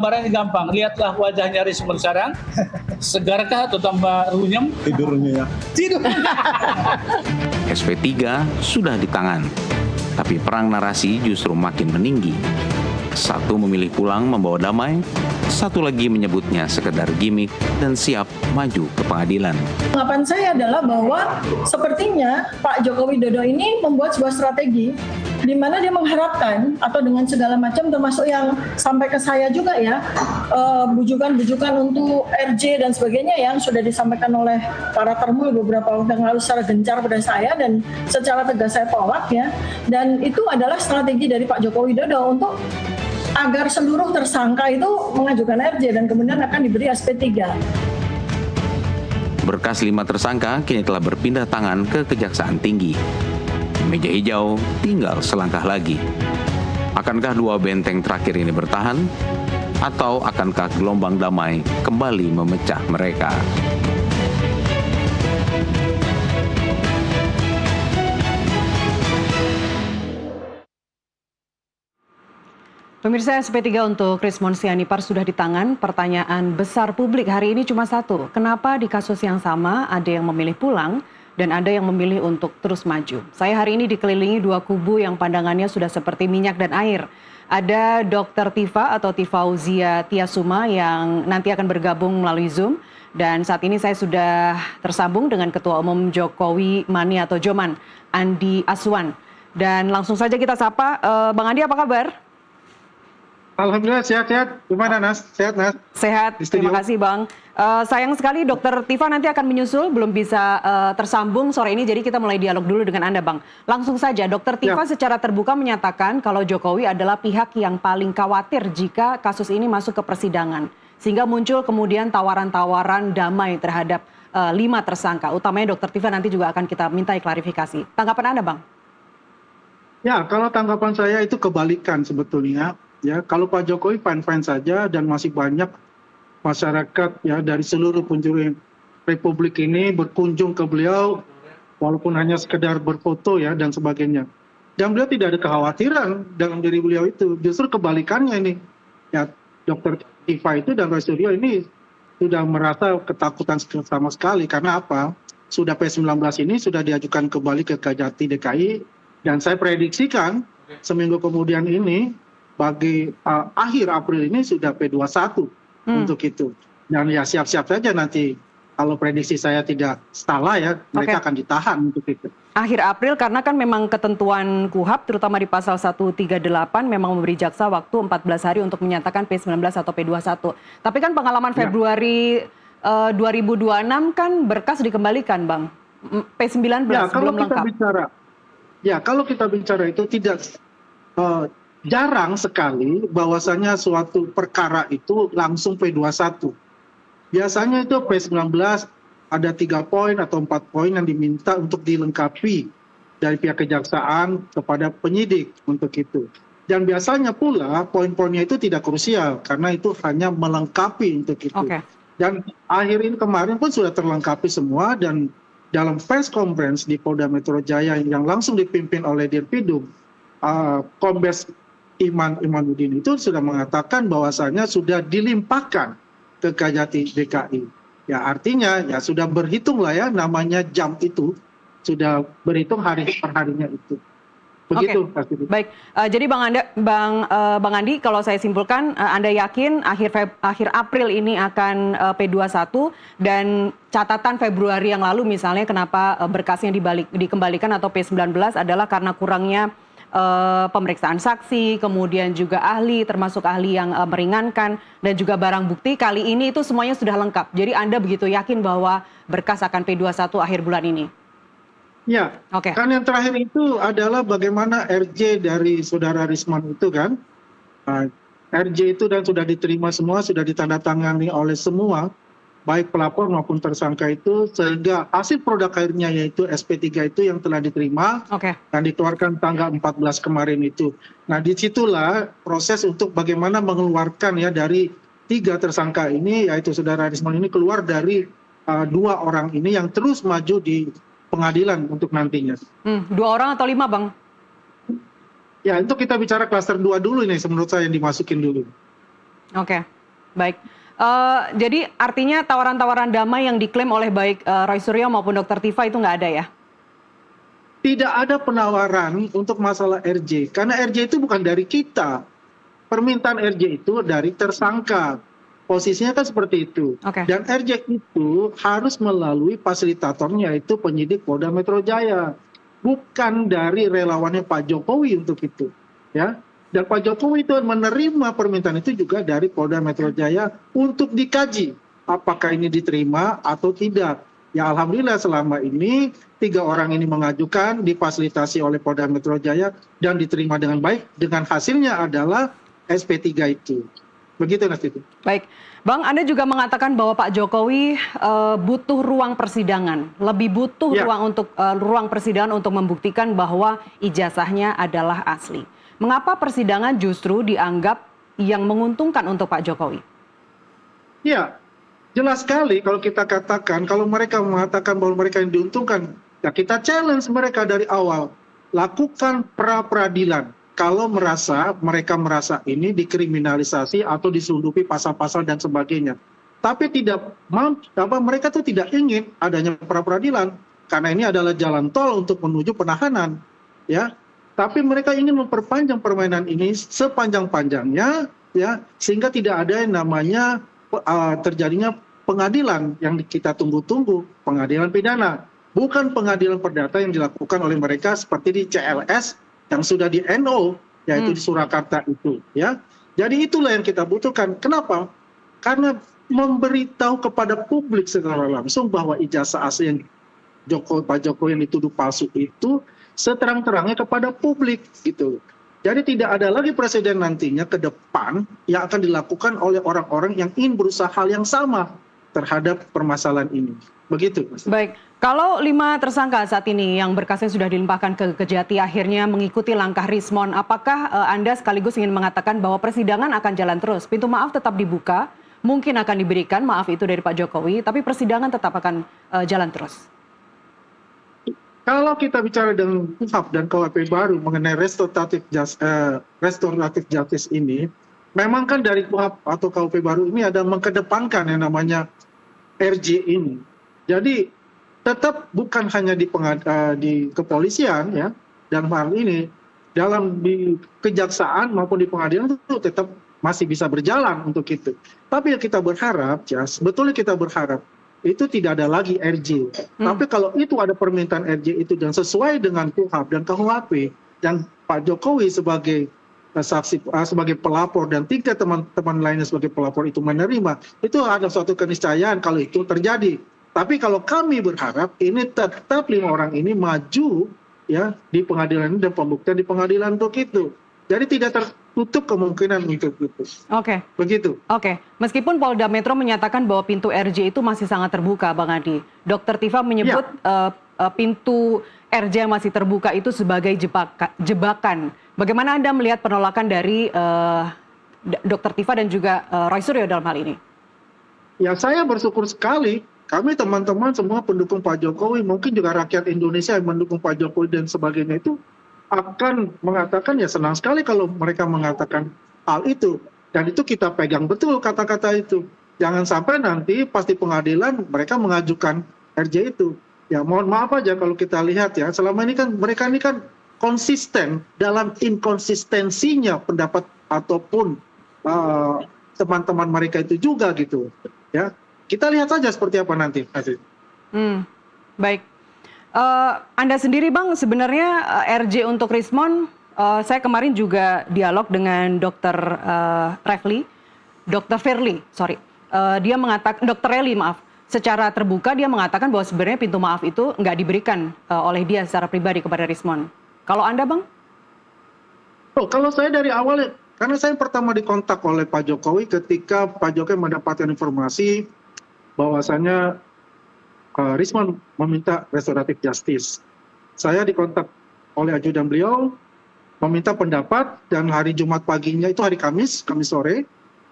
Gambarannya gampang, lihatlah wajahnya Rismon sekarang, segarkah atau tambah runyem? Tidurnya ya. Tidur. SP3 sudah di tangan, tapi perang narasi justru makin meninggi. Satu memilih pulang membawa damai, satu lagi menyebutnya sekedar gimmick dan siap maju ke pengadilan. Tanggapan saya adalah bahwa sepertinya Pak Joko Widodo ini membuat sebuah strategi di mana dia mengharapkan atau dengan segala macam termasuk yang sampai ke saya juga ya, bujukan-bujukan untuk RJ dan sebagainya yang sudah disampaikan oleh para termul beberapa waktu yang lalu secara gencar pada saya dan secara tegas saya tolak ya. Dan itu adalah strategi dari Pak Joko Widodo untuk agar seluruh tersangka itu mengajukan RJ dan kemudian akan diberi SP3. Berkas 5 tersangka kini telah berpindah tangan ke Kejaksaan Tinggi. Meja hijau tinggal selangkah lagi. Akankah dua benteng terakhir ini bertahan? Atau akankah gelombang damai kembali memecah mereka? Pemirsa, SP3 untuk Rismon Sianipar sudah di tangan. Pertanyaan besar publik hari ini cuma satu. Kenapa di kasus yang sama ada yang memilih pulang dan ada yang memilih untuk terus maju? Saya hari ini dikelilingi dua kubu yang pandangannya sudah seperti minyak dan air. Ada Dr. Tifa atau Tifauzia Tiasuma yang nanti akan bergabung melalui Zoom. Dan saat ini saya sudah tersambung dengan Ketua Umum Jokowi Mani atau Joman, Andi Aswan. Dan langsung saja kita sapa. Bang Andi, apa kabar? Alhamdulillah sehat-sehat. Gimana Nas? Sehat Nas? Sehat, terima kasih Bang. Sayang sekali Dr. Tifa nanti akan menyusul, belum bisa tersambung sore ini, jadi kita mulai dialog dulu dengan Anda Bang. Langsung saja, Dr. Tifa secara terbuka menyatakan kalau Jokowi adalah pihak yang paling khawatir jika kasus ini masuk ke persidangan. Sehingga muncul kemudian tawaran-tawaran damai terhadap 5 tersangka. Utamanya Dr. Tifa nanti juga akan kita mintai klarifikasi. Tanggapan Anda Bang? Ya, kalau tanggapan saya itu kebalikan sebetulnya. Ya, kalau Pak Jokowi fine-fine saja dan masih banyak masyarakat ya dari seluruh penjuru Republik ini berkunjung ke beliau walaupun hanya sekedar berfoto ya dan sebagainya. Dan beliau tidak ada kekhawatiran dalam diri beliau itu. Justru kebalikannya ini. Ya, Dr. Tifa itu dan Roy Suryo ini sudah merasa ketakutan sama sekali karena apa? Sudah P19 ini sudah diajukan kembali ke Kejati DKI dan saya prediksikan seminggu kemudian ini bagi akhir April ini sudah P21 untuk itu. Dan ya siap-siap saja nanti kalau prediksi saya tidak salah ya, mereka akan ditahan untuk itu. Akhir April karena kan memang ketentuan KUHP terutama di pasal 138 memang memberi jaksa waktu 14 hari untuk menyatakan P19 atau P21. Tapi kan pengalaman Februari 2026 kan berkas dikembalikan Bang. P19 ya, belum lengkap. Kalau kita bicara itu tidak jarang sekali bahwasanya suatu perkara itu langsung P21. Biasanya itu P19 ada 3 poin atau 4 poin yang diminta untuk dilengkapi dari pihak kejaksaan kepada penyidik untuk itu. Dan biasanya pula poin-poinnya itu tidak krusial karena itu hanya melengkapi untuk itu. Dan akhir ini kemarin pun sudah terlengkapi semua dan dalam press conference di Polda Metro Jaya yang langsung dipimpin oleh Dirpidum, Kombes Imanuddin itu sudah mengatakan bahwasanya sudah dilimpahkan ke Kejati DKI. Ya artinya ya sudah berhitung lah ya namanya jam itu sudah berhitung hari per harinya itu. Begitu. Baik. Jadi Bang Andi kalau saya simpulkan Anda yakin akhir April ini akan P21 dan catatan Februari yang lalu misalnya kenapa berkasnya dikembalikan atau P19 adalah karena kurangnya pemeriksaan saksi, kemudian juga ahli, termasuk ahli yang meringankan, dan juga barang bukti. Kali ini itu semuanya sudah lengkap. Jadi Anda begitu yakin bahwa berkas akan P21 akhir bulan ini? Ya, kan yang terakhir itu adalah bagaimana RJ dari saudara Rismon itu kan. RJ itu dan sudah diterima semua, sudah ditandatangani oleh semua, baik pelapor maupun tersangka itu, sehingga hasil produk akhirnya yaitu SP3 itu yang telah diterima dan dikeluarkan tanggal 14 kemarin itu. Nah disitulah proses untuk bagaimana mengeluarkan ya dari 3 tersangka ini, yaitu saudara Rismon ini keluar dari 2 orang ini yang terus maju di pengadilan untuk nantinya. 2 orang atau 5 Bang? Ya itu kita bicara klaster 2 dulu ini menurut saya yang dimasukin dulu. Oke, baik. Jadi artinya tawaran-tawaran damai yang diklaim oleh baik Roy Suryo maupun Dr. Tifa itu nggak ada ya? Tidak ada penawaran untuk masalah RJ, karena RJ itu bukan dari kita. Permintaan RJ itu dari tersangka. Posisinya kan seperti itu. Oke. Dan RJ itu harus melalui fasilitatornya, yaitu penyidik Polda Metro Jaya. Bukan dari relawannya Pak Jokowi untuk itu. Ya. Dan Pak Jokowi itu menerima permintaan itu juga dari Polda Metro Jaya untuk dikaji apakah ini diterima atau tidak. Ya alhamdulillah selama ini 3 orang ini mengajukan, difasilitasi oleh Polda Metro Jaya dan diterima dengan baik. Dengan hasilnya adalah SP3 itu. Begitu Mas Titi. Baik, Bang, Anda juga mengatakan bahwa Pak Jokowi butuh ruang persidangan, lebih butuh Ya. ruang persidangan untuk membuktikan bahwa ijazahnya adalah asli. Mengapa persidangan justru dianggap yang menguntungkan untuk Pak Jokowi? Ya, jelas sekali kalau kita katakan, kalau mereka mengatakan bahwa mereka yang diuntungkan, ya kita challenge mereka dari awal. Lakukan pra-peradilan. Kalau mereka merasa ini dikriminalisasi atau diselundupi pasal-pasal dan sebagainya. Tapi mereka tuh tidak ingin adanya pra-peradilan. Karena ini adalah jalan tol untuk menuju penahanan. Ya. Tapi mereka ingin memperpanjang permainan ini sepanjang-panjangnya, ya, sehingga tidak ada yang namanya terjadinya pengadilan yang kita tunggu-tunggu, pengadilan pidana, bukan pengadilan perdata yang dilakukan oleh mereka seperti di CLS yang sudah di NO, yaitu di Surakarta itu, ya. Jadi itulah yang kita butuhkan. Kenapa? Karena memberitahu kepada publik secara langsung bahwa ijazah asli yang Pak Jokowi yang dituduh palsu itu seterang-terangnya kepada publik gitu. Jadi tidak ada lagi presiden nantinya ke depan yang akan dilakukan oleh orang-orang yang ingin berusaha hal yang sama terhadap permasalahan ini. Begitu, Mas. Baik, kalau 5 tersangka saat ini yang berkasnya sudah dilimpahkan ke Kejati akhirnya mengikuti langkah Rismon, apakah Anda sekaligus ingin mengatakan bahwa persidangan akan jalan terus? Pintu maaf tetap dibuka, mungkin akan diberikan maaf itu dari Pak Jokowi, tapi persidangan tetap akan jalan terus. Kalau kita bicara dengan KUHP dan KUHP baru mengenai restoratif justice ini, memang kan dari KUHP atau KUHP baru ini ada mengedepankan yang namanya RJ ini. Jadi tetap bukan hanya di kepolisian ya, dalam hal ini di kejaksaan maupun di pengadilan itu tetap masih bisa berjalan untuk itu. Tapi yang kita berharap, ya sebetulnya kita berharap itu tidak ada lagi RJ. Tapi kalau itu ada permintaan RJ itu dan sesuai dengan KUHP dan KUHP dan Pak Jokowi sebagai saksi, sebagai pelapor dan 3 teman-teman lainnya sebagai pelapor itu menerima, itu ada suatu keniscayaan kalau itu terjadi. Tapi kalau kami berharap ini tetap 5 orang ini maju ya di pengadilan dan pembuktian di pengadilan untuk itu. Jadi tidak tertutup kemungkinan untuk itu. Oke. Begitu. Oke, meskipun Polda Metro menyatakan bahwa pintu RJ itu masih sangat terbuka, Bang Adi. Dr. Tifa menyebut pintu RJ yang masih terbuka itu sebagai jebakan. Bagaimana Anda melihat penolakan dari Dr. Tifa dan juga Roy Suryo dalam hal ini? Ya saya bersyukur sekali. Kami teman-teman semua pendukung Pak Jokowi, mungkin juga rakyat Indonesia yang mendukung Pak Jokowi dan sebagainya itu akan mengatakan ya senang sekali kalau mereka mengatakan hal itu. Dan itu kita pegang betul kata-kata itu. Jangan sampai nanti pasti pengadilan mereka mengajukan RJ itu. Ya mohon maaf aja kalau kita lihat ya, selama ini kan mereka ini kan konsisten dalam inkonsistensinya pendapat ataupun teman-teman mereka itu juga gitu. Ya, kita lihat saja seperti apa nanti. Baik. Anda sendiri Bang, sebenarnya RJ untuk Rismon, saya kemarin juga dialog dengan Dr. Firly, dia mengatakan, Dr. Reli maaf, secara terbuka dia mengatakan bahwa sebenarnya pintu maaf itu nggak diberikan oleh dia secara pribadi kepada Rismon. Kalau Anda Bang? Kalau saya dari awal, karena saya pertama dikontak oleh Pak Jokowi ketika Pak Jokowi mendapatkan informasi bahwasannya Rismon meminta restoratif justice. Saya dikontak oleh ajudan beliau, meminta pendapat, dan hari Jumat paginya, itu hari Kamis sore,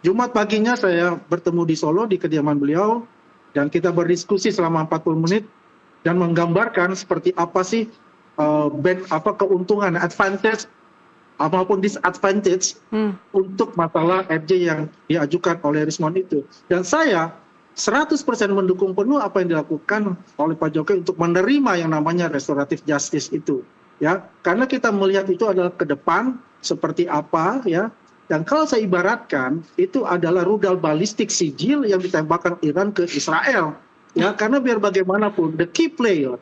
Jumat paginya saya bertemu di Solo, di kediaman beliau, dan kita berdiskusi selama 40 menit, dan menggambarkan seperti apa sih keuntungan, advantage maupun disadvantage untuk masalah RJ yang diajukan oleh Rismond itu. Dan saya 100% mendukung penuh apa yang dilakukan oleh Pak Jokowi untuk menerima yang namanya restoratif justice itu, ya, karena kita melihat itu adalah ke depan seperti apa, ya. Dan kalau saya ibaratkan itu adalah rudal balistik sijil yang ditembakkan Iran ke Israel, ya, karena biar bagaimanapun the key player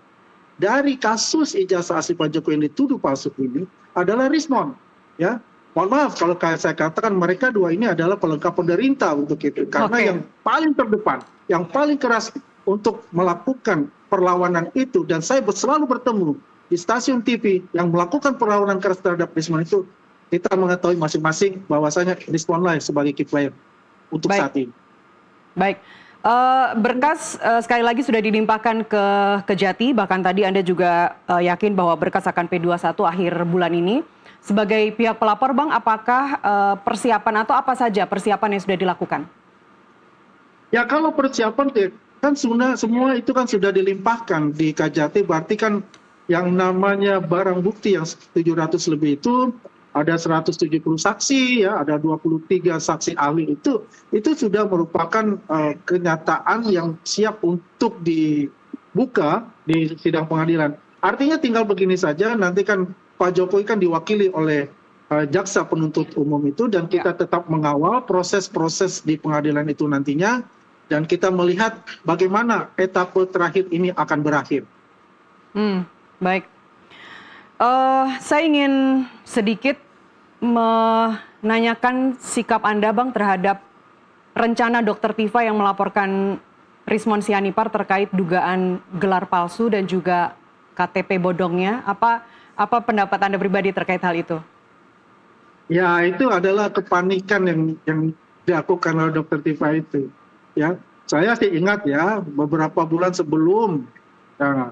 dari kasus ijazah asli Pak Jokowi yang dituduh palsu ini adalah Rismond, ya. Mohon maaf kalau saya katakan mereka dua ini adalah pelengkap pemerintah untuk itu, karena yang paling terdepan, yang paling keras untuk melakukan perlawanan itu, dan saya selalu bertemu di stasiun TV yang melakukan perlawanan keras terhadap Rismond itu, kita mengetahui masing-masing bahwasanya Rismond lah sebagai key player untuk saat ini. Baik. Berkas sekali lagi sudah dilimpahkan ke Kejati, bahkan tadi Anda juga yakin bahwa berkas akan P21 akhir bulan ini. Sebagai pihak pelapor, Bang, apakah persiapan atau apa saja persiapan yang sudah dilakukan? Ya, kalau persiapan kan semua itu kan sudah dilimpahkan di Kejati, berarti kan yang namanya barang bukti yang 700 lebih itu ada 170 saksi, ya, ada 23 saksi ahli itu sudah merupakan kenyataan yang siap untuk dibuka di sidang pengadilan. Artinya tinggal begini saja, nanti kan Pak Jokowi kan diwakili oleh jaksa penuntut umum itu, dan kita tetap mengawal proses-proses di pengadilan itu nantinya, dan kita melihat bagaimana etapa terakhir ini akan berakhir. Baik. Saya ingin sedikit menanyakan sikap Anda, Bang, terhadap rencana Dr. Tifa yang melaporkan Rismond Sianipar terkait dugaan gelar palsu dan juga KTP bodongnya. Apa pendapat Anda pribadi terkait hal itu? Ya, itu adalah kepanikan yang dilakukan oleh Dr. Tifa itu. Ya, saya sih ingat ya, beberapa bulan sebelum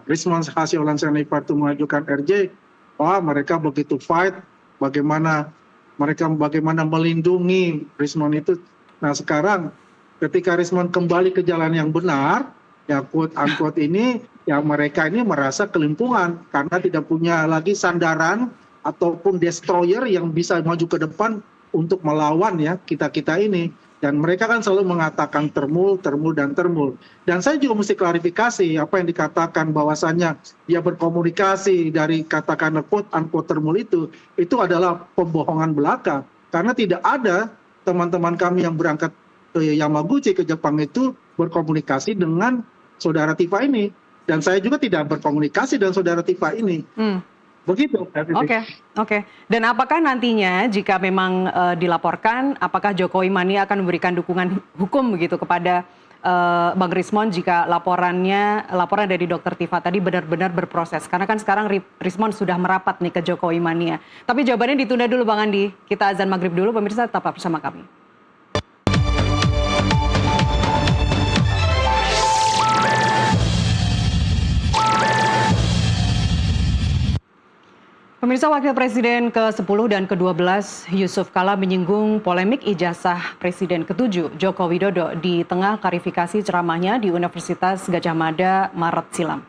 Rismond Sianipar itu mengajukan RJ, mereka begitu fight, bagaimana melindungi Rismond itu. Nah, sekarang ketika Rismond kembali ke jalan yang benar, ya quote unquote ini, ya mereka ini merasa kelimpungan karena tidak punya lagi sandaran ataupun destroyer yang bisa maju ke depan untuk melawan ya kita ini. Dan mereka kan selalu mengatakan termul. Dan saya juga mesti klarifikasi apa yang dikatakan bahwasannya dia berkomunikasi dari katakan quote unquote termul itu adalah pembohongan belaka. Karena tidak ada teman-teman kami yang berangkat ke Yamaguchi ke Jepang itu berkomunikasi dengan saudara Tifa ini. Dan saya juga tidak berkomunikasi dengan saudara Tifa ini. Begitu. Oke. Dan apakah nantinya jika memang dilaporkan, apakah Jokowi Mania akan memberikan dukungan hukum begitu kepada Bang Rismond jika laporan dari Dr. Tifa tadi benar-benar berproses? Karena kan sekarang Rismond sudah merapat nih ke Jokowi Mania. Tapi jawabannya ditunda dulu, Bang Andi. Kita azan maghrib dulu, pemirsa tetap bersama kami. Pemirsa, Wakil Presiden ke-10 dan ke-12 Yusuf Kala menyinggung polemik ijazah Presiden ke-7 Joko Widodo di tengah klarifikasi ceramahnya di Universitas Gadjah Mada Maret silam.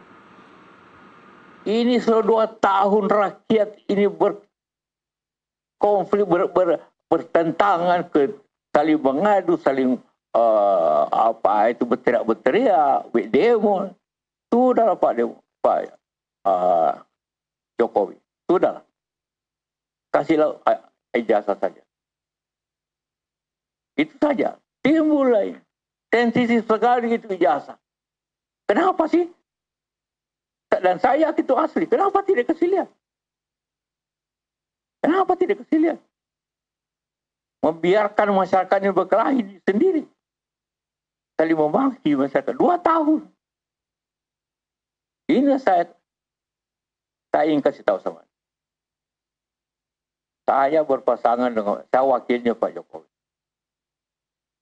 Ini sudah 2 tahun rakyat ini berkonflik, bertentangan, saling mengadu, saling berteriak, demo. Sudah Pak Jokowi. Sudah, kasihlah ijazah saja. Itu saja. Timbul lagi. Sensitif sekali itu ijazah. Kenapa sih? Dan saya itu asli. Kenapa tidak kasih lihat? Kenapa tidak kasih lihat? Membiarkan masyarakat ini berkelahi sendiri. Saling memaki masyarakat. 2 tahun. Ini saya ingin kasih tahu sama. Saya berpasangan dengan, saya wakilnya Pak Jokowi.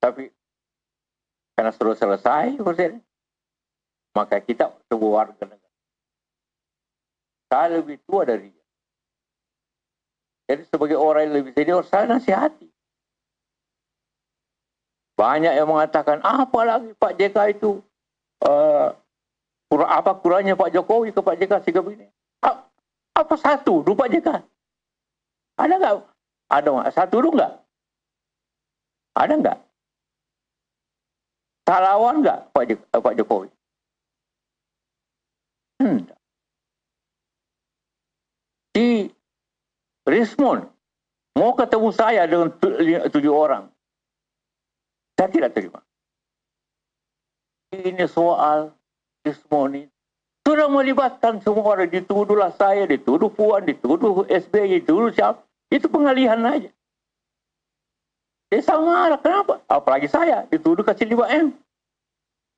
Tapi karena sudah selesai Presiden, maka kita sebuah warga negara. Saya lebih tua dari dia. Jadi sebagai orang yang lebih senior, saya nasihati. Banyak yang mengatakan, apalagi Pak JK itu, apa kurangnya Pak Jokowi ke Pak JK sehingga begini. Apa satu, Pak JK? Ada nggak? Ada nggak? Satu dulu nggak? Ada nggak? Salawan nggak Pak Jokowi? Si Rismon mau ketemu saya dengan 7 orang. Saya tidak terima. Ini soal Rismon ini sudah melibatkan semua orang, dituduhlah saya, dituduh Puan, dituduh SBY, dituduh siapa. Itu pengalihan aja. Dia sama, kenapa? Apalagi saya, dituduh kasih 5M.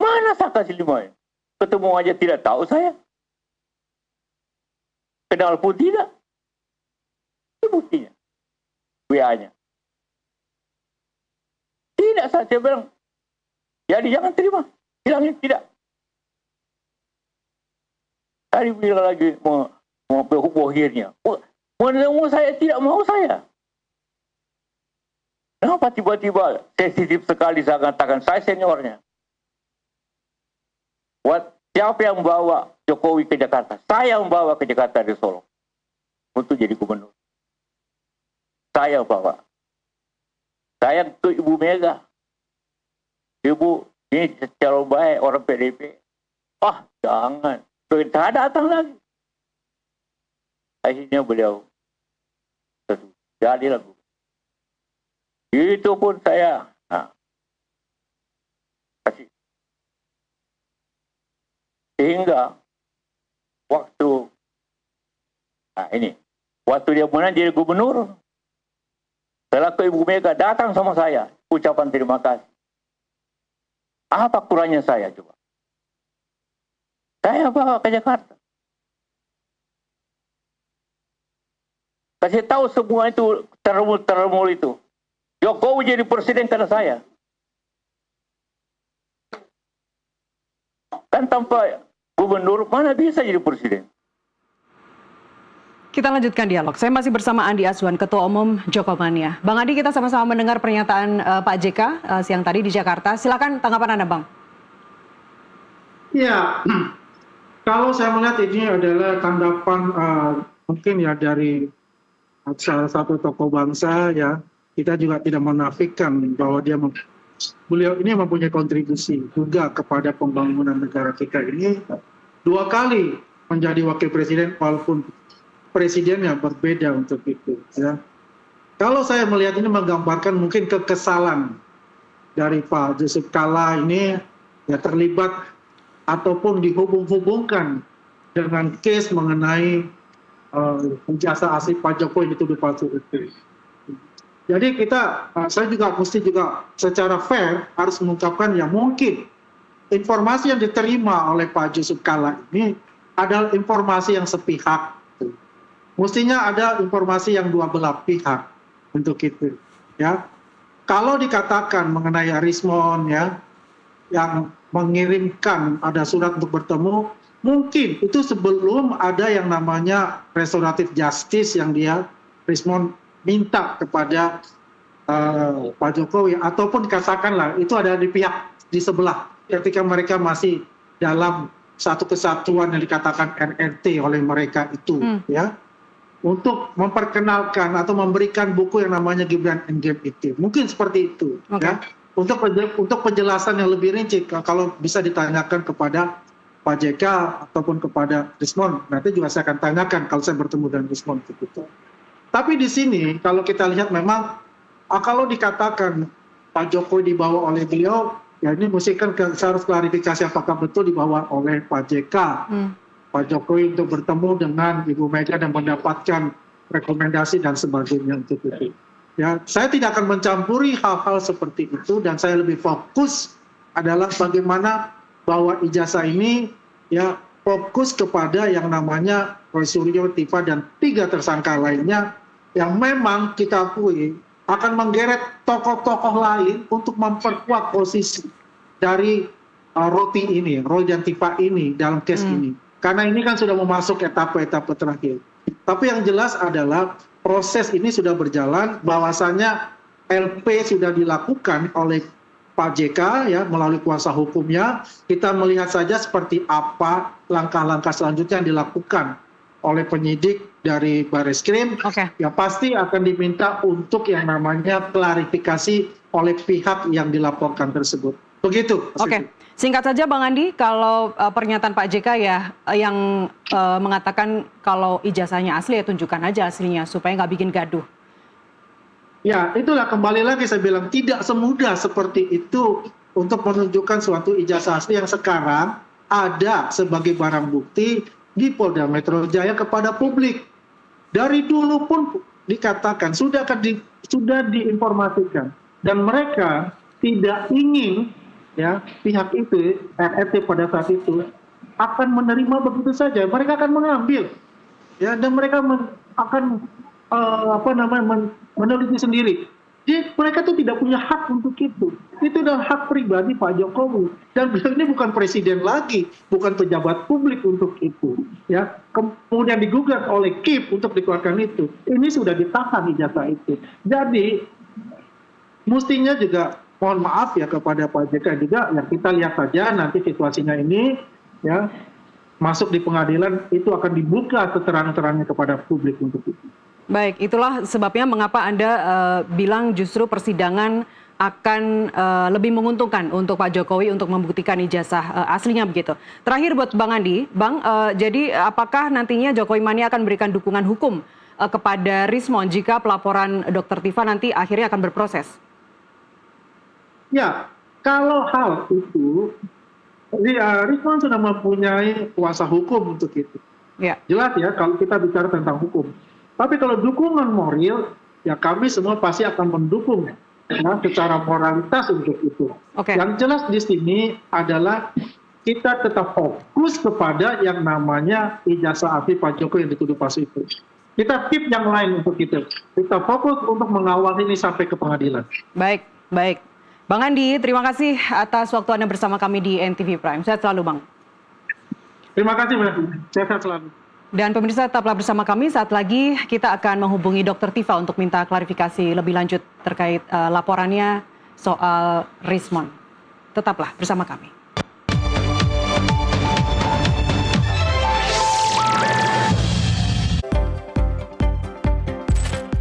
Mana saya kasih 5M? Ketemu aja tidak tahu saya. Kenal pun tidak. Itu buktinya. WA-nya. Tidak, saya bilang. Jadi jangan terima. Bilangin tidak. Tadi bilang lagi mau bohirnya. Menemu saya tidak mau saya. Kenapa tiba-tiba sensitif sekali saya katakan saya seniornya? Siapa yang membawa Jokowi ke Jakarta? Saya membawa ke Jakarta dari Solo untuk jadi gubernur. Saya bawa. Saya ke Ibu Mega. Ibu, ini calon baik orang PDP. Jangan. Saya datang lagi. Akhirnya beliau jadilah. Itu pun saya kasih. Sehingga waktu dia menang jadi gubernur, selaku Ibu Mega datang sama saya, ucapan terima kasih. Apa kurangnya saya coba? Saya bawa ke Jakarta. Kasih tahu semua itu termul itu. Jokowi jadi presiden karena saya. Kan tanpa gubernur mana bisa jadi presiden? Kita lanjutkan dialog. Saya masih bersama Andi Azwan, Ketua Umum Jokomania. Bang Andi, kita sama-sama mendengar pernyataan Pak JK siang tadi di Jakarta. Silakan tanggapan Anda, Bang. Ya, kalau saya melihat ini adalah tanggapan mungkin ya dari salah satu tokoh bangsa ya. Kita juga tidak menafikan bahwa beliau ini mempunyai kontribusi juga kepada pembangunan negara kita ini. 2 kali menjadi wakil presiden walaupun presidennya berbeda untuk itu. Ya. Kalau saya melihat ini menggambarkan mungkin kekesalan dari Pak Yusuf Kalla ini ya terlibat ataupun dihubung-hubungkan dengan case mengenai jasa asli Pak Jokowi dituduh palsu itu. Jadi saya juga mesti secara fair harus mengungkapkan ya mungkin informasi yang diterima oleh Pak Yusuf Kalla ini adalah informasi yang sepihak. Mestinya ada informasi yang dua belah pihak untuk itu. Ya, kalau dikatakan mengenai Rismon ya yang mengirimkan ada surat untuk bertemu, mungkin itu sebelum ada yang namanya restoratif justice yang Rismon minta kepada Pak Jokowi, ataupun katakanlah itu ada di sebelah ketika mereka masih dalam satu kesatuan yang dikatakan NRT oleh mereka itu ya, untuk memperkenalkan atau memberikan buku yang namanya Gibran Endgame itu mungkin seperti itu ya. Untuk penjelasan yang lebih rinci kalau bisa ditanyakan kepada Pak JK ataupun kepada Rismon, nanti juga saya akan tanyakan kalau saya bertemu dengan Rismon itu. Tapi di sini kalau kita lihat memang kalau dikatakan Pak Jokowi dibawa oleh beliau, ya ini mesti kan saya harus klarifikasi apakah betul dibawa oleh Pak JK. Pak Jokowi untuk bertemu dengan Ibu Mega dan mendapatkan rekomendasi dan sebagainya untuk itu. Ya, saya tidak akan mencampuri hal-hal seperti itu dan saya lebih fokus adalah bagaimana bahwa ijazah ini ya fokus kepada yang namanya Roy Suryo, Tifa dan 3 tersangka lainnya yang memang kita akui akan menggeret tokoh-tokoh lain untuk memperkuat posisi dari Roy dan Tifa ini dalam case ini. Karena ini kan sudah memasuk etapa-etapa terakhir. Tapi yang jelas adalah proses ini sudah berjalan, bahwasannya LP sudah dilakukan oleh Pak JK ya melalui kuasa hukumnya. Kita melihat saja seperti apa langkah-langkah selanjutnya yang dilakukan oleh penyidik dari Barreskrim, Oke. ya pasti akan diminta untuk yang namanya klarifikasi oleh pihak yang dilaporkan tersebut. Begitu. Mas Oke, Yudi. singkat saja Bang Andi, kalau pernyataan Pak JK ya yang mengatakan kalau ijazahnya asli ya tunjukkan aja aslinya supaya nggak bikin gaduh. Ya, itulah kembali lagi saya bilang tidak semudah seperti itu untuk menunjukkan suatu ijazah asli yang sekarang ada sebagai barang bukti di Polda Metro Jaya kepada publik. Dari dulu pun dikatakan sudah diinformasikan dan mereka tidak ingin ya pihak itu RRT pada saat itu akan menerima begitu saja. Mereka akan mengambil ya dan mereka akan meneliti sendiri. Jadi mereka tuh tidak punya hak untuk itu. Itu adalah hak pribadi Pak Jokowi. Dan beliau ini bukan presiden lagi, bukan pejabat publik untuk itu. Ya, kemudian digugat oleh KIP untuk dikeluarkan itu. Ini sudah ditahan ijazah itu. Jadi mestinya juga mohon maaf ya kepada Pak JK juga. Ya kita lihat saja nanti situasinya ini ya masuk di pengadilan itu akan dibuka seterang-terangnya kepada publik untuk itu. Baik, itulah sebabnya mengapa Anda bilang justru persidangan akan lebih menguntungkan untuk Pak Jokowi untuk membuktikan ijazah aslinya begitu. Terakhir buat Bang Andi, Bang, jadi apakah nantinya Jokowi Mania akan berikan dukungan hukum kepada Rismon jika pelaporan Dr. Tifa nanti akhirnya akan berproses? Ya, kalau hal itu, Rismon sudah mempunyai kuasa hukum untuk itu. Ya. Jelas ya kalau kita bicara tentang hukum. Tapi kalau dukungan moral, ya kami semua pasti akan mendukung ya, secara moralitas untuk itu. Oke. Yang jelas di sini adalah kita tetap fokus kepada yang namanya ijazah asli Pak Jokowi yang dituduh palsu itu. Kita keep yang lain untuk itu. Kita fokus untuk mengawal ini sampai ke pengadilan. Baik, baik. Bang Andi, terima kasih atas waktu Anda bersama kami di NTV Prime. Sehat selalu, Bang. Terima kasih, Mbak. Sehat selalu. Dan pemirsa tetaplah bersama kami, saat lagi kita akan menghubungi Dr. Tifa untuk minta klarifikasi lebih lanjut terkait laporannya soal Rismon. Tetaplah bersama kami.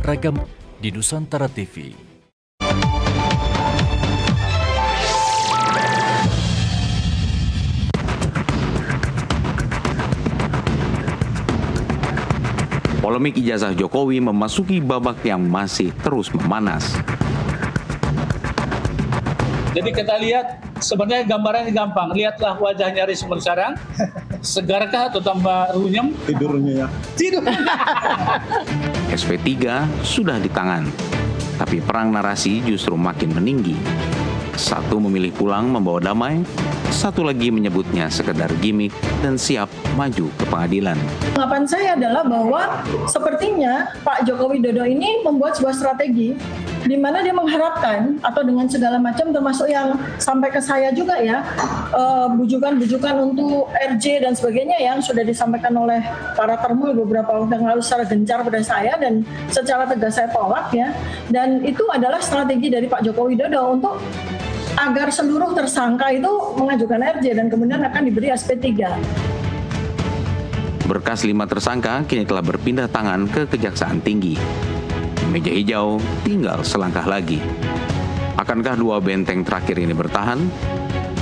Ragam di Nusantara TV. Polemik ijazah Jokowi memasuki babak yang masih terus memanas. Jadi kita lihat sebenarnya gambarannya gampang. Lihatlah wajahnya Rismon sekarang. Segarkah atau tambah runyem? Tidurnya ya. Tidur. SP3 sudah di tangan, tapi perang narasi justru makin meninggi. Satu memilih pulang membawa damai, satu lagi menyebutnya sekedar gimmick dan siap maju ke pengadilan. Tanggapan saya adalah bahwa sepertinya Pak Joko Widodo ini membuat sebuah strategi di mana dia mengharapkan atau dengan segala macam termasuk yang sampai ke saya juga ya bujukan-bujukan untuk RJ dan sebagainya yang sudah disampaikan oleh para termul beberapa waktu yang lalu secara gencar pada saya dan secara tegas saya tolak ya, dan itu adalah strategi dari Pak Joko Widodo untuk agar seluruh tersangka itu mengajukan RJ dan kemudian akan diberi SP3. Berkas 5 tersangka kini telah berpindah tangan ke Kejaksaan Tinggi. Meja hijau tinggal selangkah lagi. Akankah dua benteng terakhir ini bertahan?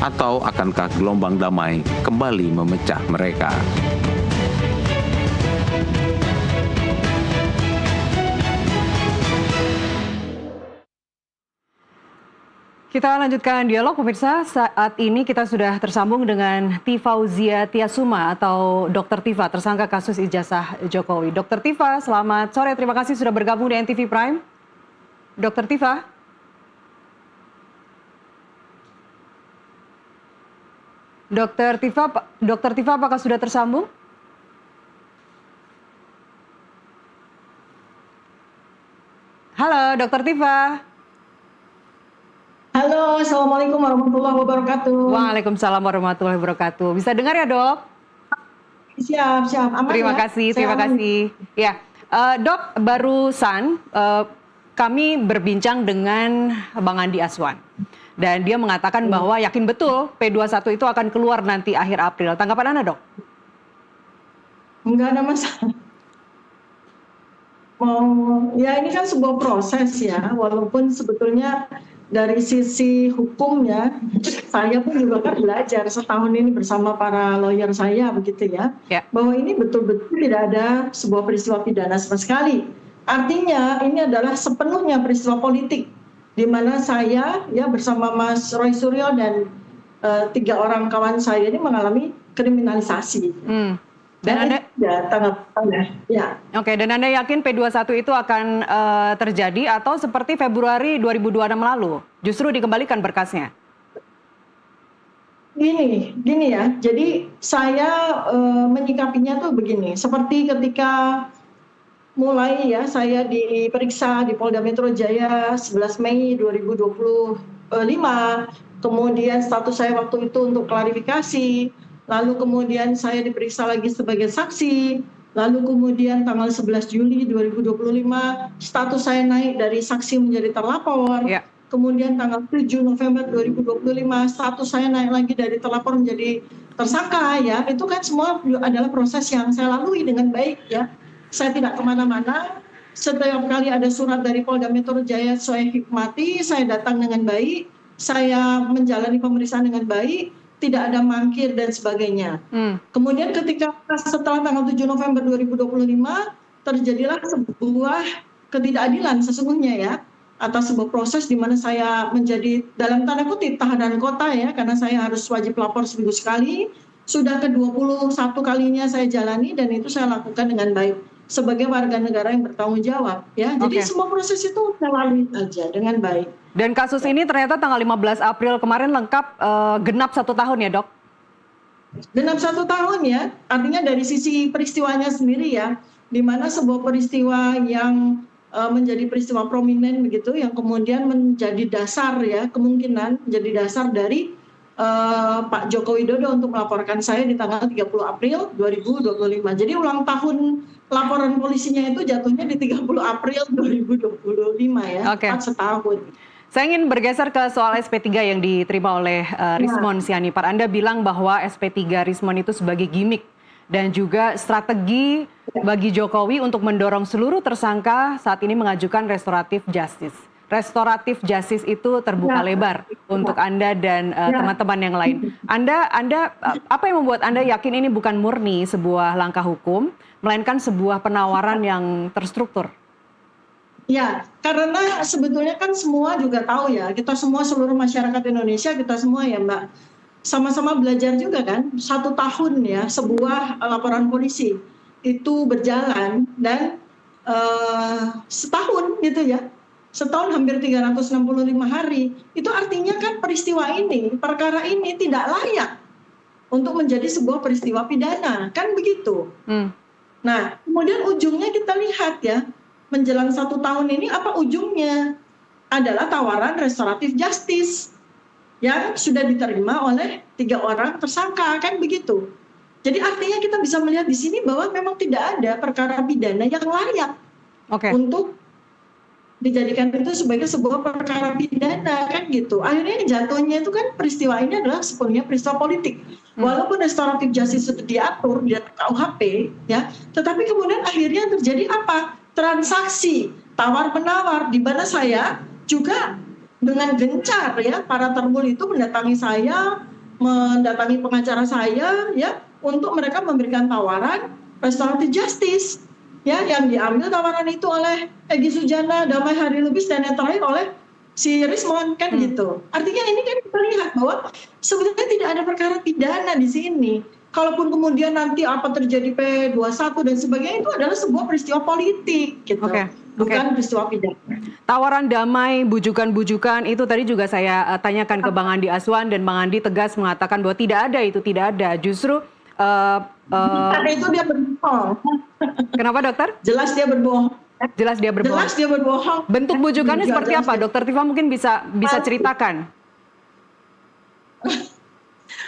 Atau akankah gelombang damai kembali memecah mereka? Kita lanjutkan dialog pemirsa. Saat ini kita sudah tersambung dengan Tifauzia Tiasuma atau Dr. Tifa, tersangka kasus ijazah Jokowi. Dr. Tifa, selamat sore. Terima kasih sudah bergabung di NTV Prime. Dr. Tifa. Dr. Tifa apakah sudah tersambung? Halo, Dr. Tifa. Halo, Assalamualaikum warahmatullahi wabarakatuh. Waalaikumsalam warahmatullahi wabarakatuh. Bisa dengar ya, Dok? Siap. Aman Terima ya? kasih, Saya terima aman. kasih. Ya, Dok, barusan kami berbincang dengan Bang Andi Aswan. Dan dia mengatakan bahwa yakin betul P21 itu akan keluar nanti 'akhir April. Tanggapan Anda, Dok? Enggak ada masalah. Ya ini kan sebuah proses ya, walaupun sebetulnya dari sisi hukumnya saya pun juga kan belajar setahun ini bersama para lawyer saya begitu ya, bahwa ini betul-betul tidak ada sebuah peristiwa pidana sama sekali. Artinya ini adalah sepenuhnya peristiwa politik di mana saya ya bersama Mas Roy Suryo dan 3 orang kawan saya ini mengalami kriminalisasi. Dan Anda ya. Oke, dan Anda yakin P21 itu akan terjadi atau seperti Februari 2026 lalu justru dikembalikan berkasnya? Gini ya. Jadi saya menyikapinya tuh begini. Seperti ketika mulai ya saya diperiksa di Polda Metro Jaya 11 Mei 2025. Kemudian status saya waktu itu untuk klarifikasi. Lalu kemudian saya diperiksa lagi sebagai saksi, lalu kemudian tanggal 11 Juli 2025 status saya naik dari saksi menjadi terlapor, kemudian tanggal 7 November 2025 status saya naik lagi dari terlapor menjadi tersangka ya, itu kan semua adalah proses yang saya lalui dengan baik ya, saya tidak kemana-mana, setiap kali ada surat dari Polda Metro Jaya saya hikmati, saya datang dengan baik, saya menjalani pemeriksaan dengan baik, tidak ada mangkir dan sebagainya. Kemudian ketika setelah tanggal 7 November 2025 terjadilah sebuah ketidakadilan sesungguhnya ya, atas sebuah proses di mana saya menjadi dalam tanda kutip tahanan kota ya, karena saya harus wajib lapor seminggu sekali. Sudah ke-21 kalinya saya jalani dan itu saya lakukan dengan baik sebagai warga negara yang bertanggung jawab ya. Jadi semua proses itu saya lalui aja dengan baik. Dan kasus ini ternyata tanggal 15 April kemarin lengkap genap 1 tahun ya, Dok? Genap 1 tahun ya, artinya dari sisi peristiwanya sendiri ya, di mana sebuah peristiwa yang menjadi peristiwa prominent begitu, yang kemudian menjadi dasar ya, kemungkinan menjadi dasar dari Pak Joko Widodo untuk melaporkan saya di tanggal 30 April 2025. Jadi ulang tahun laporan polisinya itu jatuhnya di 30 April 2025 ya, 4 setahun. Saya ingin bergeser ke soal SP3 yang diterima oleh Rismon Sianipar. Anda bilang bahwa SP3 Rismon itu sebagai gimmick dan juga strategi bagi Jokowi untuk mendorong seluruh tersangka saat ini mengajukan restoratif justice. Restoratif justice itu terbuka lebar untuk Anda dan teman-teman yang lain. Anda apa yang membuat Anda yakin ini bukan murni sebuah langkah hukum, melainkan sebuah penawaran yang terstruktur? Ya, karena sebetulnya kan semua juga tahu ya, kita semua seluruh masyarakat Indonesia, kita semua ya Mbak, sama-sama belajar juga kan, 1 tahun ya sebuah laporan polisi itu berjalan dan setahun gitu ya, setahun hampir 365 hari, itu artinya kan peristiwa ini, perkara ini tidak layak untuk menjadi sebuah peristiwa pidana, kan begitu. Nah, kemudian ujungnya kita lihat ya, menjelang 1 tahun ini apa ujungnya? Adalah tawaran restoratif justice yang sudah diterima oleh 3 orang tersangka, kan begitu. Jadi artinya kita bisa melihat di sini bahwa memang tidak ada perkara pidana yang layak untuk dijadikan itu sebagai sebuah perkara pidana, kan gitu. Akhirnya jatuhnya itu kan peristiwa ini adalah sepenuhnya peristiwa politik. Walaupun restoratif justice itu diatur di KUHP ya, tetapi kemudian akhirnya terjadi apa? Transaksi tawar-menawar di mana saya juga dengan gencar ya, para terbul itu mendatangi saya, mendatangi pengacara saya ya, untuk mereka memberikan tawaran restoratif justice ya, yang diambil tawaran itu oleh Egy Sujana, Damai Hari Lubis, dan yang terakhir oleh si Rismon, kan gitu. Artinya ini kan kita lihat bahwa sebenarnya tidak ada perkara pidana di sini. Kalaupun kemudian nanti apa terjadi P21 dan sebagainya, itu adalah sebuah peristiwa politik gitu. Bukan peristiwa pidana. Tawaran damai, bujukan-bujukan itu tadi juga saya tanyakan ke Bang Andi Aswan, dan Bang Andi tegas mengatakan bahwa tidak ada itu, tidak ada. Justru itu dia berbohong. Kenapa, Dokter? Jelas dia berbohong. Jelas dia berbohong. Jelas dia berbohong. Bentuk bujukannya seperti apa, Dokter Tifa mungkin bisa ceritakan?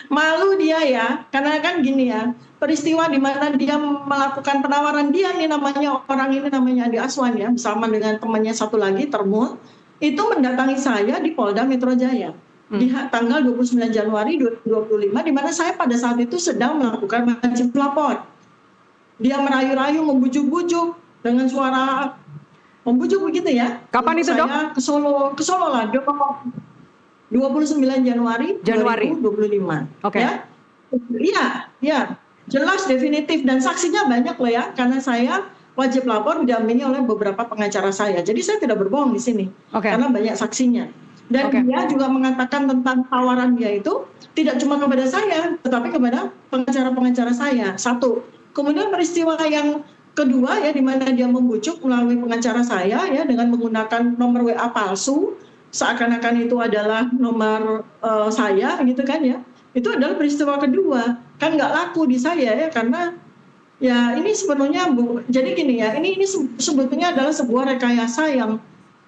Malu dia ya, karena kan gini ya, peristiwa di mana dia melakukan penawaran, dia nih namanya, orang ini namanya Andi Aswan ya, bersama dengan temannya satu lagi, Termul, itu mendatangi saya di Polda Metro Jaya di tanggal 29 Januari 2025, di mana saya pada saat itu sedang melakukan wajib lapor. Dia merayu-rayu, membujuk-bujuk dengan suara Membujuk begitu ya. Kapan itu, Dok? Saya ke Solo lah, 29 Januari 2025. Oke. Ya. Iya, jelas definitif dan saksinya banyak loh ya, karena saya wajib lapor didampingi oleh beberapa pengacara saya. Jadi saya tidak berbohong di sini, karena banyak saksinya. Dan dia juga mengatakan tentang tawaran dia itu tidak cuma kepada saya, tetapi kepada pengacara-pengacara saya. Satu. Kemudian peristiwa yang kedua ya, di mana dia membujuk melalui pengacara saya ya dengan menggunakan nomor WA palsu, seakan-akan itu adalah nomor saya gitu kan ya. Itu adalah peristiwa kedua, kan nggak laku di saya ya, karena ya ini sebenarnya jadi gini ya, ini sebetulnya adalah sebuah rekayasa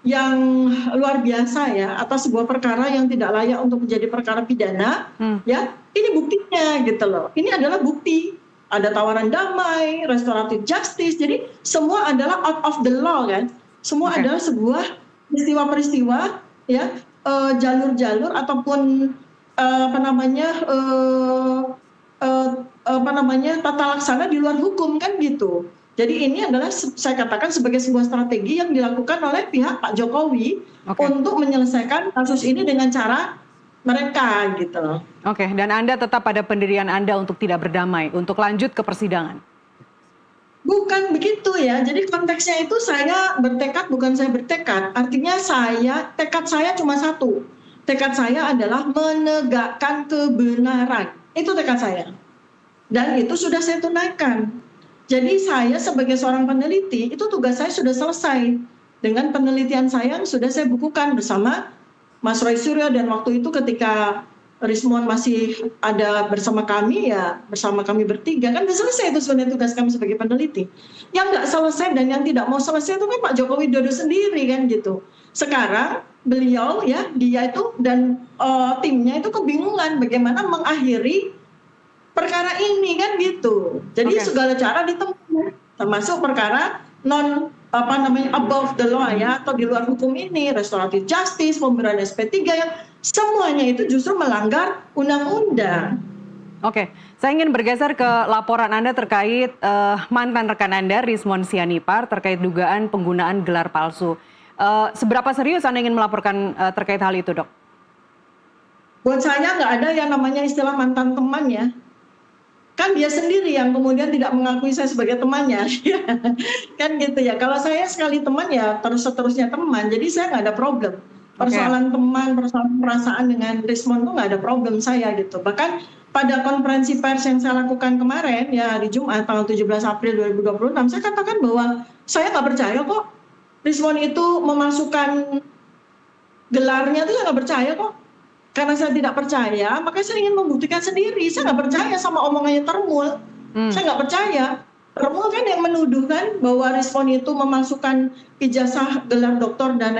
yang luar biasa ya, atas sebuah perkara yang tidak layak untuk menjadi perkara pidana. Ya ini buktinya gitu loh, ini adalah bukti, ada tawaran damai, restoratif justice, jadi semua adalah out of the law kan, semua adalah sebuah peristiwa-peristiwa ya, jalur-jalur ataupun tata laksana di luar hukum kan gitu. Jadi ini adalah saya katakan sebagai sebuah strategi yang dilakukan oleh pihak Pak Jokowi untuk menyelesaikan kasus ini dengan cara mereka gitu. Oke, dan Anda tetap pada pendirian Anda untuk tidak berdamai, untuk lanjut ke persidangan? Bukan begitu ya, jadi konteksnya itu saya bertekad, bukan saya bertekad. Artinya tekad saya cuma satu. Tekad saya adalah menegakkan kebenaran. Itu tekad saya. Dan itu sudah saya tunaikan. Jadi saya sebagai seorang peneliti, itu tugas saya sudah selesai. Dengan penelitian saya yang sudah saya bukukan bersama Mas Roy Suryo, dan waktu itu ketika Rismon masih ada bersama kami ya, bersama kami bertiga, kan sudah selesai itu sebenarnya tugas kami sebagai peneliti. Yang nggak selesai dan yang tidak mau selesai itu kan Pak Joko Widodo sendiri kan gitu. Sekarang beliau ya, dia itu dan timnya itu kebingungan bagaimana mengakhiri perkara ini kan gitu. Jadi segala cara ditempuh, termasuk perkara above the law ya, atau di luar hukum ini, restoratif justice, pemberian SP3 yang semuanya itu justru melanggar undang-undang. Oke, saya ingin bergeser ke laporan Anda terkait mantan rekan Anda, Rismon Sianipar, terkait dugaan penggunaan gelar palsu. Seberapa serius Anda ingin melaporkan terkait hal itu, Dok? Buat saya nggak ada yang namanya istilah mantan teman ya. Kan dia sendiri yang kemudian tidak mengakui saya sebagai temannya. Kan gitu ya. Kalau saya sekali teman ya terus-terusnya teman. Jadi saya nggak ada problem. Persoalan teman, persoalan perasaan dengan Rismon itu nggak ada problem saya gitu. Bahkan pada konferensi pers yang saya lakukan kemarin ya di Jumat tanggal 17 April 2026, saya katakan bahwa saya nggak percaya kok Rismon itu memasukkan gelarnya, itu saya nggak percaya kok. Karena saya tidak percaya, maka saya ingin membuktikan sendiri. Saya nggak percaya sama omongannya Termul. Saya nggak percaya. Termul kan yang menuduh kan bahwa Rismon itu memasukkan ijazah gelar doktor dan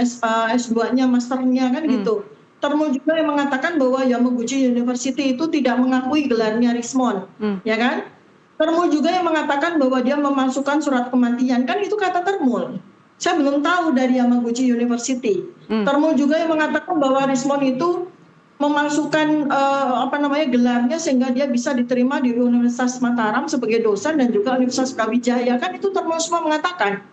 S2-nya, masternya kan gitu. Termul juga yang mengatakan bahwa Yamaguchi University itu tidak mengakui gelarnya Rismon, ya kan? Termul juga yang mengatakan bahwa dia memasukkan surat kematian, kan itu kata Termul. Saya belum tahu dari Yamaguchi University. Termul juga yang mengatakan bahwa Rismon itu memasukkan gelarnya sehingga dia bisa diterima di Universitas Mataram sebagai dosen dan juga Universitas Brawijaya, kan itu Termul semua mengatakan.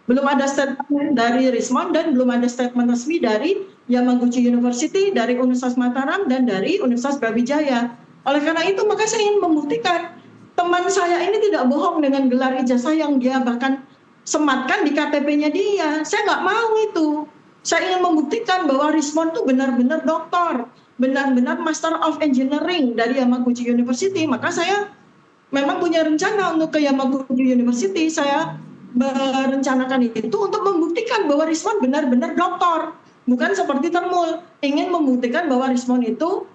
Belum ada statement dari Rismon dan belum ada statement resmi dari Yamaguchi University, dari Universitas Mataram dan dari Universitas Brawijaya. Oleh karena itu maka saya ingin membuktikan teman saya ini tidak bohong dengan gelar ijazah yang dia bahkan sematkan di KTP-nya dia. Saya nggak mau itu. Saya ingin membuktikan bahwa Rismon itu benar-benar doktor, benar-benar Master of Engineering dari Yamaguchi University. Maka saya memang punya rencana untuk ke Yamaguchi University. Saya merencanakan itu untuk membuktikan bahwa Rismon benar-benar doktor. Bukan seperti Termul, ingin membuktikan bahwa Rismon itu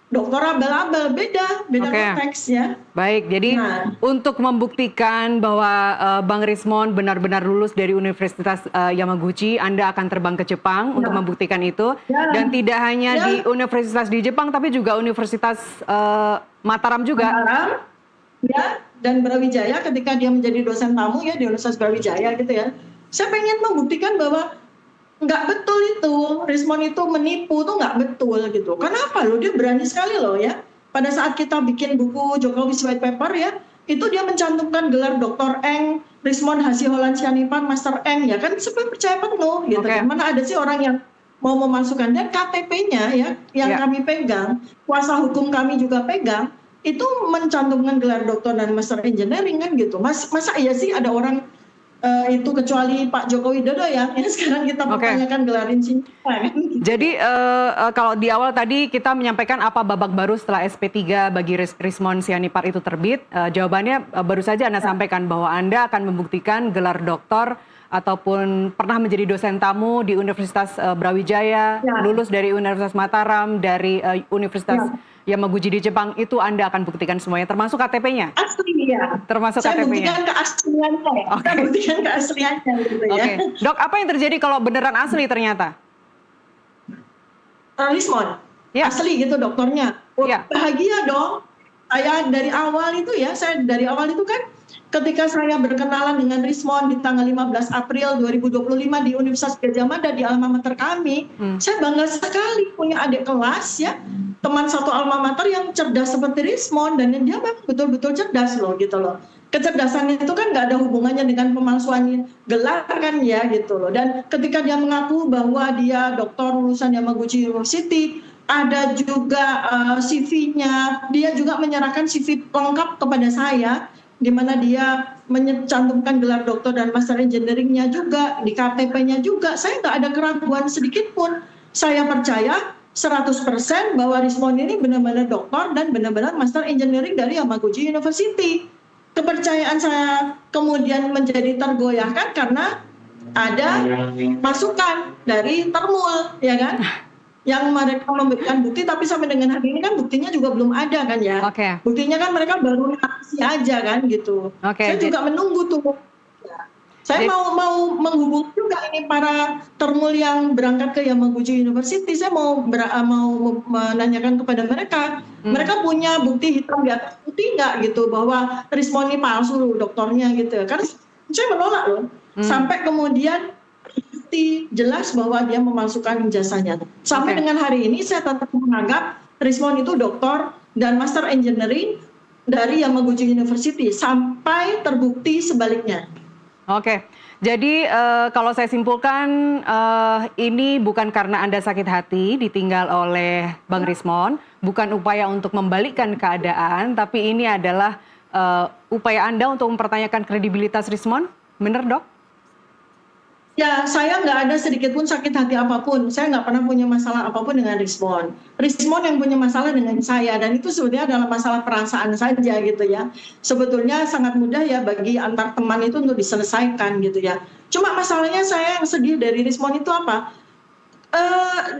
dokter abal-abal, beda konteks ya. Baik, jadi untuk membuktikan bahwa Bang Rismon benar-benar lulus dari Universitas Yamaguchi, Anda akan terbang ke Jepang untuk membuktikan itu. Dan tidak hanya di universitas di Jepang, tapi juga Universitas Mataram juga. Mataram, ya, dan Brawijaya ketika dia menjadi dosen tamu ya di Universitas Brawijaya gitu ya. Saya pengen membuktikan bahwa nggak betul itu, Rismon itu menipu tuh nggak betul gitu. Kenapa loh, dia berani sekali loh ya. Pada saat kita bikin buku Jokowi White Paper ya, itu dia mencantumkan gelar Dr. Eng, Rismond Hasyiholan Sianipar, Master Eng, ya kan sebenarnya percaya penuh gitu kan. Mana ada sih orang yang mau memasukkan, dan KTP-nya ya yang kami pegang, kuasa hukum kami juga pegang, itu mencantumkan gelar doktor dan master engineering kan gitu. Masa iya sih ada orang itu kecuali Pak Joko Widodo ya sekarang kita pertanyakan gelar insinyur kan. Jadi kalau di awal tadi kita menyampaikan apa babak baru setelah SP3 bagi Rismond Sianipar itu terbit, jawabannya baru saja Anda sampaikan bahwa Anda akan membuktikan gelar doktor ataupun pernah menjadi dosen tamu di Universitas Brawijaya, lulus dari Universitas Mataram, dari Universitas Yamaguchi di Jepang, itu Anda akan buktikan semuanya, termasuk KTP-nya? Asli ya. Termasuk saya KTP-nya? Saya buktikan keasliannya ya. Saya buktikan keasliannya gitu ya. Dok, apa yang terjadi kalau beneran asli ternyata? Rismond, asli gitu dokternya. Bahagia dong. Saya dari awal itu kan ketika saya berkenalan dengan Rismond di tanggal 15 April 2025 di Universitas Gadjah Mada di alma mater kami, saya bangga sekali punya adik kelas ya, teman satu alma mater yang cerdas seperti Rismond, dan dia memang betul-betul cerdas loh gitu loh. Kecerdasannya itu kan nggak ada hubungannya dengan pemalsuan gelar kan ya gitu loh. Dan ketika dia mengaku bahwa dia doktor lulusan Yamaguchi University, ada juga CV-nya, dia juga menyerahkan CV lengkap kepada saya, di mana dia mencantumkan gelar doktor dan master engineering-nya juga, di KTP-nya juga. Saya nggak ada keraguan sedikit pun. Saya percaya 100% bahwa Rismond ini benar-benar doktor dan benar-benar master engineering dari Yamaguchi University. Kepercayaan saya kemudian menjadi tergoyahkan karena ada masukan dari Termul, ya kan? Yang mereka memberikan bukti, tapi sampai dengan hari ini kan buktinya juga belum ada kan ya. Buktinya kan mereka baru narasi aja kan gitu. Saya juga menunggu tuh. Saya mau menghubungi juga ini para Termul yang berangkat ke Yamaguchi University. Saya mau menanyakan kepada mereka, mereka punya bukti hitam di atas putih nggak gitu bahwa Rismond ini palsu doktornya gitu. Karena saya menolak loh. Sampai kemudian bukti jelas bahwa dia memalsukan ijazahnya. Sampai dengan hari ini saya tetap menganggap Rismond itu doktor dan master engineering dari Yamaguchi University sampai terbukti sebaliknya. Jadi kalau saya simpulkan ini bukan karena Anda sakit hati ditinggal oleh Bang Rismond, bukan upaya untuk membalikkan keadaan, tapi ini adalah upaya Anda untuk mempertanyakan kredibilitas Rismond, benar dok? Ya, saya nggak ada sedikit pun sakit hati apapun. Saya nggak pernah punya masalah apapun dengan Rismond. Rismond yang punya masalah dengan saya, dan itu sebetulnya adalah masalah perasaan saja gitu ya. Sebetulnya sangat mudah ya bagi antar teman itu untuk diselesaikan gitu ya. Cuma masalahnya saya yang sedih dari Rismond itu apa?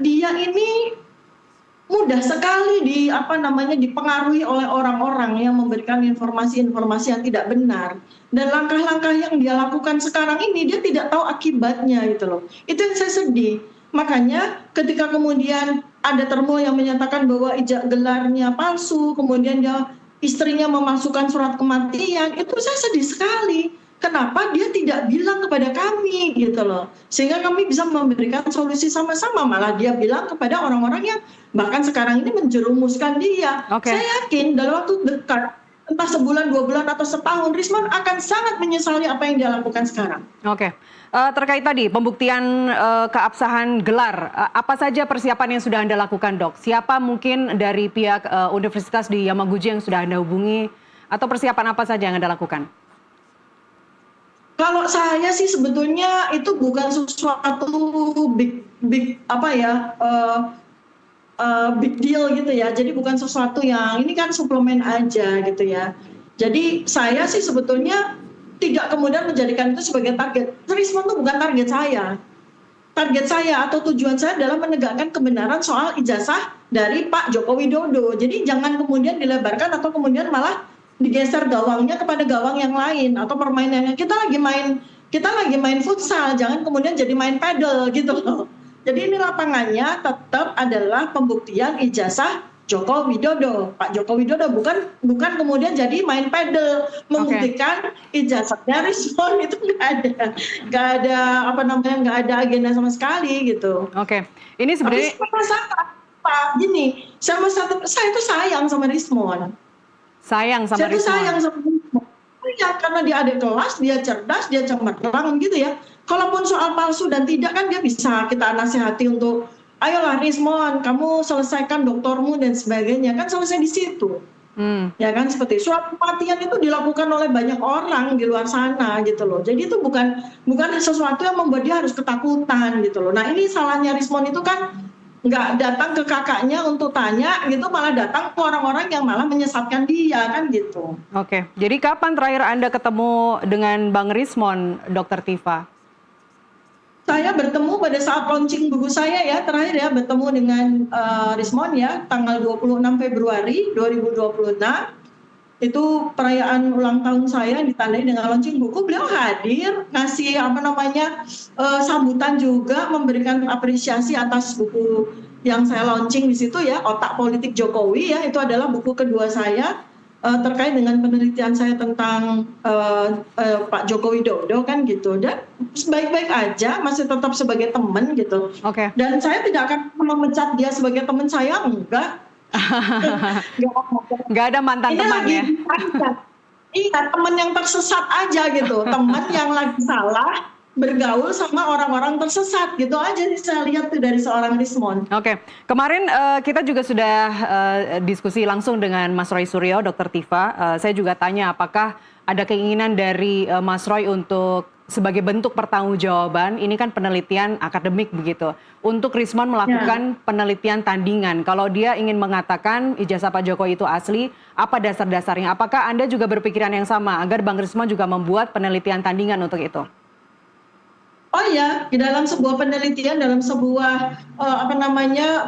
Dia ini mudah sekali dipengaruhi oleh orang-orang yang memberikan informasi-informasi yang tidak benar. Dan langkah-langkah yang dia lakukan sekarang ini dia tidak tahu akibatnya gitu loh. Itu yang saya sedih. Makanya ketika kemudian ada Termul yang menyatakan bahwa gelarnya palsu, kemudian istrinya memasukkan surat kematian, itu saya sedih sekali. Kenapa dia tidak bilang kepada kami gitu loh, sehingga kami bisa memberikan solusi sama-sama. Malah dia bilang kepada orang-orang yang bahkan sekarang ini menjerumuskan dia. Saya yakin dalam waktu dekat, entah sebulan, 2 bulan atau setahun, Rismond akan sangat menyesali apa yang dia lakukan sekarang. Terkait tadi pembuktian keabsahan gelar, apa saja persiapan yang sudah Anda lakukan dok? Siapa mungkin dari pihak universitas di Yamaguchi yang sudah Anda hubungi, atau persiapan apa saja yang Anda lakukan? Kalau saya sih sebetulnya itu bukan sesuatu big deal gitu ya. Jadi bukan sesuatu yang ini kan suplemen aja gitu ya. Jadi saya sih sebetulnya tidak kemudian menjadikan itu sebagai target. Rismond itu bukan target saya. Target saya atau tujuan saya adalah menegakkan kebenaran soal ijazah dari Pak Joko Widodo. Jadi jangan kemudian dilebarkan atau kemudian malah digeser gawangnya kepada gawang yang lain, atau permainannya kita lagi main futsal, jangan kemudian jadi main pedal gitu loh. Jadi ini lapangannya tetap adalah pembuktian ijazah Joko Widodo, Pak Joko Widodo, bukan kemudian jadi main pedal membuktikan ijazahnya Rismond. Itu nggak ada agenda sama sekali gitu. Ini sebenarnya gini, saya itu sayang sama Rismond. Sayang sama Rismond. iya, karena dia adik kelas, dia cerdas, dia cemerlang gitu ya. Kalaupun soal palsu dan tidak kan dia bisa kita nasihati untuk, ayolah Rismon, kamu selesaikan doktormu dan sebagainya, kan selesai di situ. Ya kan, seperti suap kematian itu dilakukan oleh banyak orang di luar sana gitu loh. Jadi itu bukan sesuatu yang membuat dia harus ketakutan gitu loh. Nah ini salahnya Rismon itu kan nggak datang ke kakaknya untuk tanya gitu, malah datang ke orang-orang yang malah menyesatkan dia kan gitu. Oke, jadi kapan terakhir Anda ketemu dengan Bang Rismon, Dr. Tifa? Saya bertemu pada saat launching buku saya ya, terakhir ya bertemu dengan Rismon ya, tanggal 26 Februari 2026. Itu perayaan ulang tahun saya ditandai dengan launching buku. Beliau hadir, ngasih sambutan juga, memberikan apresiasi atas buku yang saya launching di situ ya, Otak Politik Jokowi ya, itu adalah buku kedua saya. Terkait dengan penelitian saya tentang Pak Joko Widodo kan gitu, dan baik-baik aja, masih tetap sebagai teman gitu. Dan saya tidak akan memecat dia sebagai teman saya, enggak. Nggak ada mantan teman ya? Iya, teman yang tersesat aja gitu, teman yang lagi salah bergaul sama orang-orang tersesat gitu aja sih saya lihat tuh dari seorang Rismon. Oke, kemarin kita juga sudah diskusi langsung dengan Mas Roy Suryo, Dr. Tifa. Saya juga tanya apakah ada keinginan dari Mas Roy untuk sebagai bentuk pertanggungjawaban, ini kan penelitian akademik begitu, untuk Rismon melakukan penelitian tandingan. Kalau dia ingin mengatakan ijazah Pak Jokowi itu asli, apa dasar-dasarnya? Apakah Anda juga berpikiran yang sama agar Bang Rismon juga membuat penelitian tandingan untuk itu? Oh ya, di dalam sebuah penelitian, dalam sebuah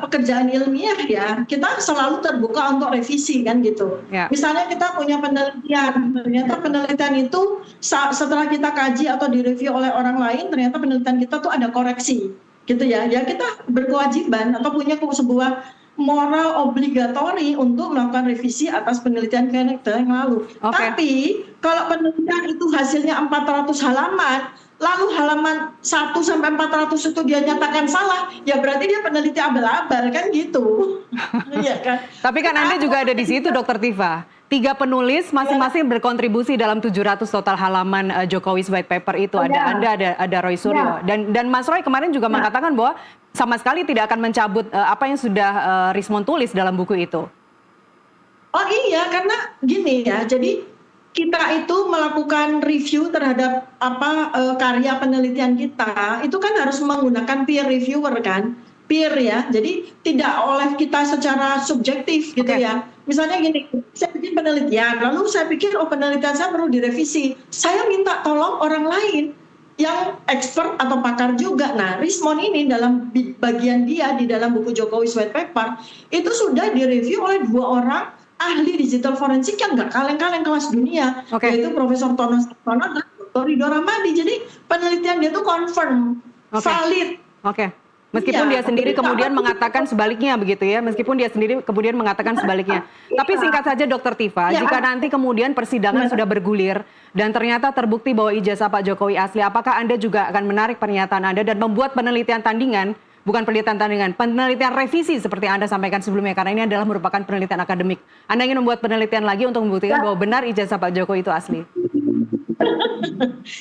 pekerjaan ilmiah ya, kita selalu terbuka untuk revisi kan gitu. Misalnya kita punya penelitian, ternyata penelitian itu setelah kita kaji atau direview oleh orang lain, ternyata penelitian kita tuh ada koreksi gitu ya. Ya kita berkewajiban atau punya sebuah moral obligatori untuk melakukan revisi atas penelitian kita yang lalu. Tapi kalau penelitian itu hasilnya 400 halaman, lalu halaman 1 sampai 400 itu dia nyatakan salah, ya berarti dia peneliti abal-abal kan gitu. Iya kan? Tapi kan Anda juga ada di situ, Dr. Tifa. 3 penulis masing-masing berkontribusi dalam 700 total halaman Jokowi's White Paper itu. Ada Anda, ada Roy Suryo. Dan Mas Roy kemarin juga mengatakan bahwa sama sekali tidak akan mencabut apa yang sudah Rismon tulis dalam buku itu. Oh iya, karena gini ya, jadi kita itu melakukan review terhadap karya penelitian kita, itu kan harus menggunakan peer reviewer kan, peer ya, jadi tidak oleh kita secara subjektif gitu ya. Misalnya gini, saya bikin penelitian, lalu saya pikir penelitian saya perlu direvisi, saya minta tolong orang lain yang expert atau pakar juga. Nah, Rismon ini dalam bagian dia di dalam buku Jokowi's White Paper itu sudah direview oleh 2 orang ahli digital forensik yang nggak kaleng-kaleng kelas dunia, yaitu Profesor Tono Sartono dan Dr. Ridho Ramadi. Jadi penelitian dia tuh confirm, valid. Meskipun dia sendiri kemudian mengatakan sebaliknya begitu ya, meskipun dia sendiri kemudian mengatakan sebaliknya. Tapi singkat saja Dr. Tifa, jika nanti kemudian persidangan sudah bergulir dan ternyata terbukti bahwa ijazah Pak Jokowi asli, apakah Anda juga akan menarik pernyataan Anda dan membuat penelitian tandingan, bukan penelitian tandingan, penelitian revisi seperti Anda sampaikan sebelumnya, karena ini adalah merupakan penelitian akademik. Anda ingin membuat penelitian lagi untuk membuktikan bahwa benar ijazah Pak Jokowi itu asli?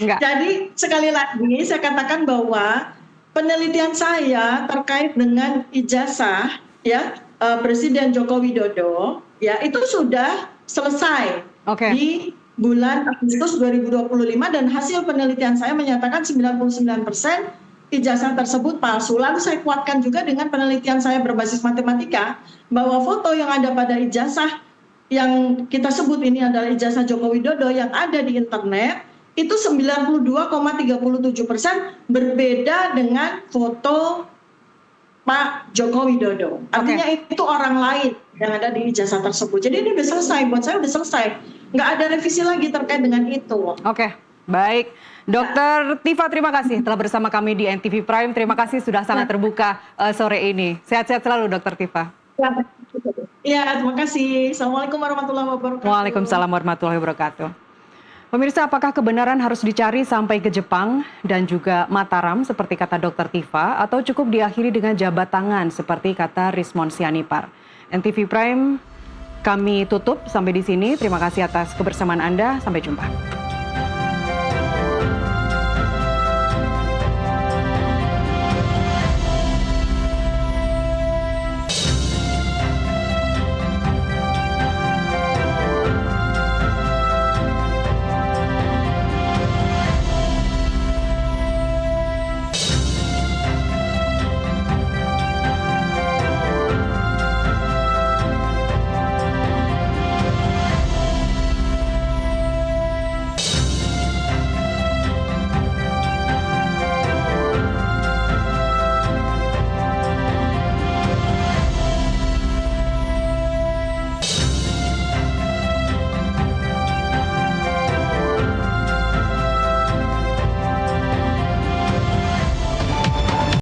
Enggak. Jadi sekali lagi saya katakan bahwa penelitian saya terkait dengan ijazah ya Presiden Joko Widodo ya itu sudah selesai di bulan Agustus 2025 dan hasil penelitian saya menyatakan 99% ijazah tersebut palsu. Lalu saya kuatkan juga dengan penelitian saya berbasis matematika bahwa foto yang ada pada ijazah yang kita sebut ini adalah ijazah Joko Widodo yang ada di internet itu 92,37% berbeda dengan foto Pak Joko Widodo. Artinya itu orang lain yang ada di ijazah tersebut. Jadi ini udah selesai, buat saya udah selesai. Nggak ada revisi lagi terkait dengan itu. Baik. Dr. Tifa, terima kasih telah bersama kami di NTV Prime. Terima kasih sudah sangat terbuka sore ini. Sehat-sehat selalu Dr. Tifa. Ya, terima kasih. Assalamualaikum warahmatullahi wabarakatuh. Waalaikumsalam warahmatullahi wabarakatuh. Pemirsa, apakah kebenaran harus dicari sampai ke Jepang dan juga Mataram seperti kata Dr. Tifa, atau cukup diakhiri dengan jabat tangan seperti kata Rismon Sianipar? NTV Prime kami tutup sampai di sini. Terima kasih atas kebersamaan Anda. Sampai jumpa.